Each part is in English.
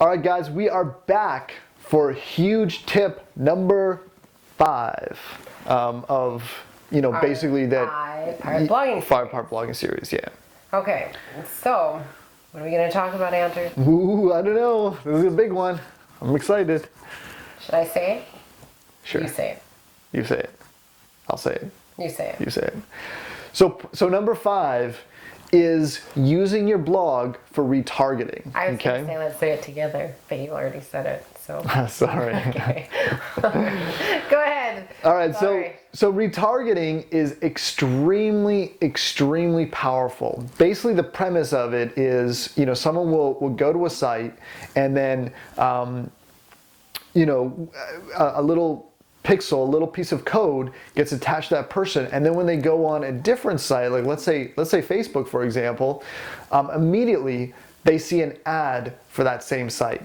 All right, guys, we are back for huge tip number 5 of, basically that 5-part blogging 5-part blogging series, yeah. Okay, so what are we going to talk about, Andrew? Ooh, I don't know. This is a big one. I'm excited. Should I say it? Sure. You say it. You say it. I'll say it. You say it. You say it. So number 5 is using your blog for retargeting. I was going to say let's say it together, but you already said it, so. Sorry. Okay. Go ahead. All right, Sorry. so retargeting is extremely powerful. Basically, the premise of it is, someone will go to a site and then, a little pixel, a little piece of code gets attached to that person, and then when they go on a different site, like let's say Facebook, for example, immediately they see an ad for that same site.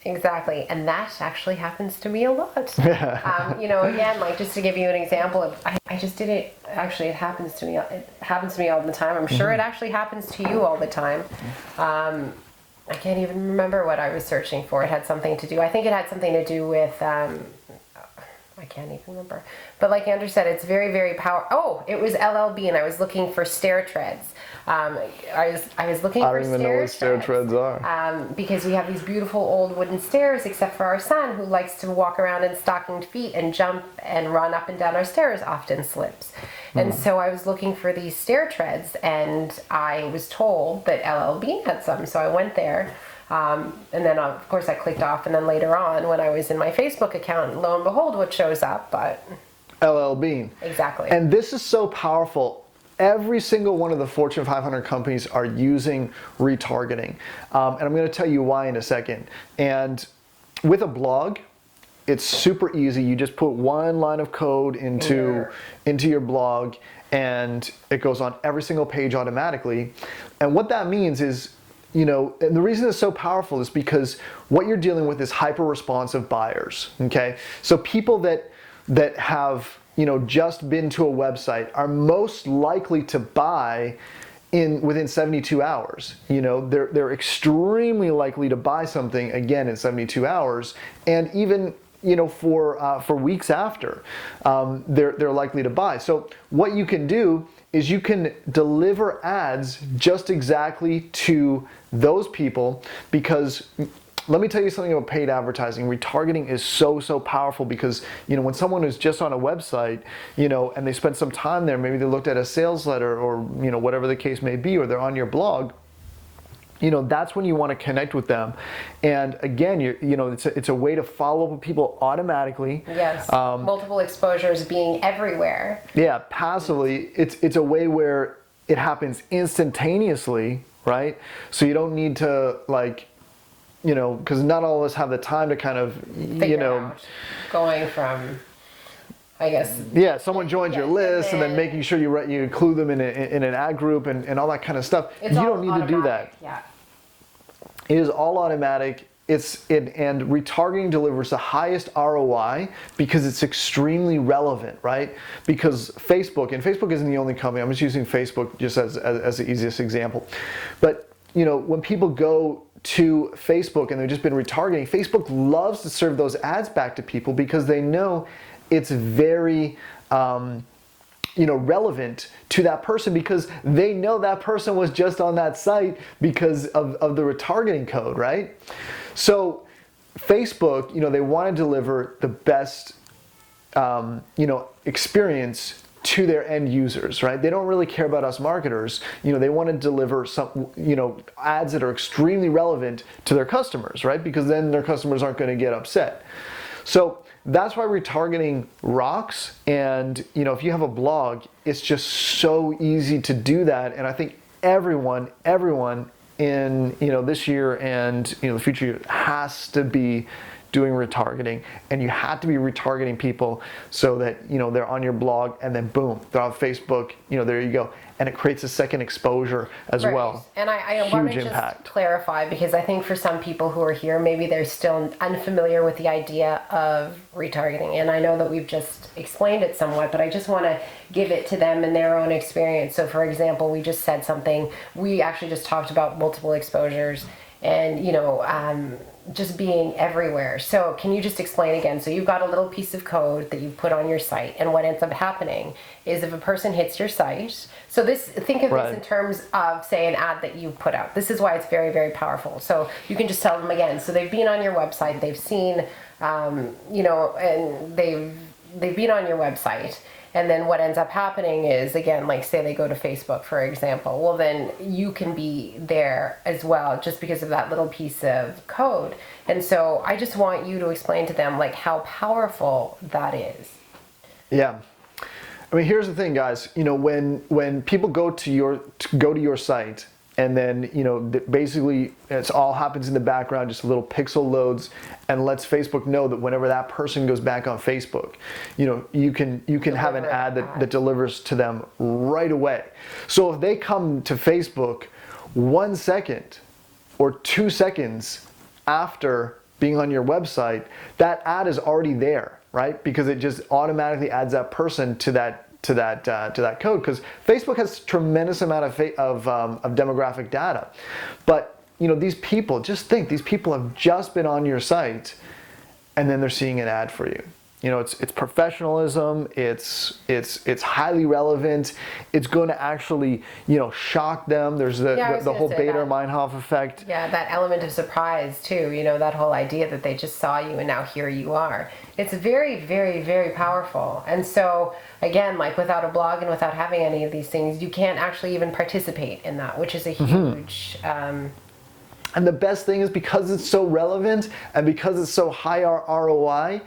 Exactly, and that actually happens to me a lot. Again, like just to give you an example, I just did it. Actually, it happens to me. It happens to me all the time. I'm sure it actually happens to you all the time. I can't even remember what I was searching for. It had something to do. I think it had something to do with. I can't even remember. But like Andrew said, it's very powerful. Oh, it was LLB, and I was looking for stair treads. I was looking for stair treads. I don't even know what stair treads are. Because we have these beautiful old wooden stairs, except for our son, who likes to walk around in stockinged feet and jump and run up and down our stairs, often slips. And so I was looking for these stair treads, and I was told that LLB had some, so I went there. And then, of course, I clicked off, and then later on, when I was in my Facebook account, lo and behold, what shows up, but... LL Bean. Exactly. And this is so powerful. Every single one of the Fortune 500 companies are using retargeting. And I'm going to tell you why in a second. And with a blog, it's super easy. You just put one line of code into your blog, and it goes on every single page automatically. And what that means is, and the reason it's so powerful is because what you're dealing with is hyper-responsive buyers, okay? So people that have, just been to a website are most likely to buy within 72 hours. They're extremely likely to buy something, again, in 72 hours, and even for weeks after, they're likely to buy. So what you can do is you can deliver ads just exactly to those people, because let me tell you something about paid advertising. Retargeting is so powerful because, when someone is just on a website, and they spend some time there, maybe they looked at a sales letter or, whatever the case may be, or they're on your blog, that's when you want to connect with them. And again, it's a way to follow up with people automatically. Yes, multiple exposures being everywhere. Yeah, passively, it's a way where it happens instantaneously, right? So you don't need to because not all of us have the time to kind of, Figure out. Going from, I guess. Yeah, someone joins your list, and then making sure you include them in an ad group and all that kind of stuff. You don't need to do that. Yeah. It is all automatic. And retargeting delivers the highest ROI because it's extremely relevant, right? Because Facebook isn't the only company. I'm just using Facebook just as the easiest example. But when people go to Facebook and they've just been retargeting, Facebook loves to serve those ads back to people because they know it's very relevant to that person, because they know that person was just on that site because of the retargeting code, right? So Facebook, they want to deliver the best experience to their end users, right? They don't really care about us marketers. They want to deliver some, ads that are extremely relevant to their customers, right? Because then their customers aren't going to get upset. So that's why retargeting rocks. And, if you have a blog, it's just so easy to do that. And I think everyone in, this year and, the future year has to be doing retargeting, and you have to be retargeting people so that they're on your blog, and then boom, they're on Facebook, there you go, and it creates a second exposure as well. And I want to just clarify, because I think for some people who are here, maybe they're still unfamiliar with the idea of retargeting, and I know that we've just explained it somewhat, but I just want to give it to them in their own experience. So for example, we just said something, we actually just talked about multiple exposures, and just being everywhere. So can you just explain again? So you've got a little piece of code that you put on your site, and what ends up happening is if a person hits your site, so think of this in terms of, say, an ad that you put out. This is why it's very, very powerful. So you can just tell them again. So they've been on your website, they've seen, and they've been on your website. And then what ends up happening is, again, like say they go to Facebook, for example, well, then you can be there as well just because of that little piece of code. And so I just want you to explain to them like how powerful that is. Yeah. I mean, here's the thing, guys. When people go to your site, and then basically it all happens in the background, just a little pixel loads and lets Facebook know that whenever that person goes back on Facebook, you can have an ad that delivers to them right away. So if they come to Facebook 1 second or 2 seconds after being on your website, that ad is already there, right? Because it just automatically adds that person to that code, because Facebook has tremendous amount of demographic data. But these people, just think, these people have just been on your site, and then they're seeing an ad for you. It's professionalism. It's highly relevant. It's going to actually shock them. There's the whole Bader-Meinhof effect. Yeah, that element of surprise too. That whole idea that they just saw you and now here you are. It's very, very, very powerful. And so again, like without a blog and without having any of these things, you can't actually even participate in that, which is a huge. And the best thing is, because it's so relevant and because it's so high ROI,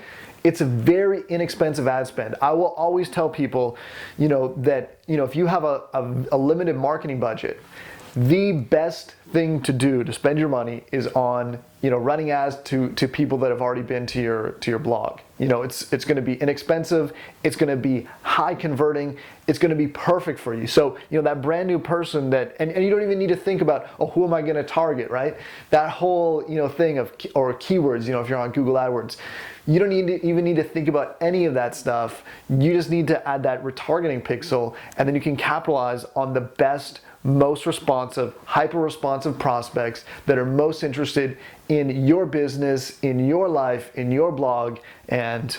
it's a very inexpensive ad spend. I will always tell people, that if you have a limited marketing budget, the best thing to do to spend your money is on running ads to people that have already been to your blog. It's going to be inexpensive, it's going to be high converting, it's going to be perfect for you. So that brand new person that and you don't even need to think about, oh, who am I going to target, right? That whole thing of or keywords, if you're on Google AdWords, you don't even need to think about any of that stuff. You just need to add that retargeting pixel, and then you can capitalize on the best, most responsive, hyper-responsive prospects that are most interested in your business, in your life, in your blog, and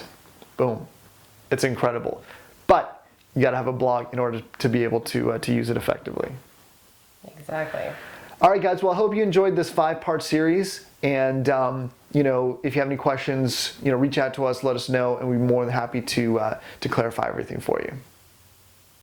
boom, it's incredible. But you got to have a blog in order to be able to use it effectively. Exactly. All right, guys. Well, I hope you enjoyed this 5-part series, and if you have any questions, reach out to us, let us know, and we'd be more than happy to clarify everything for you.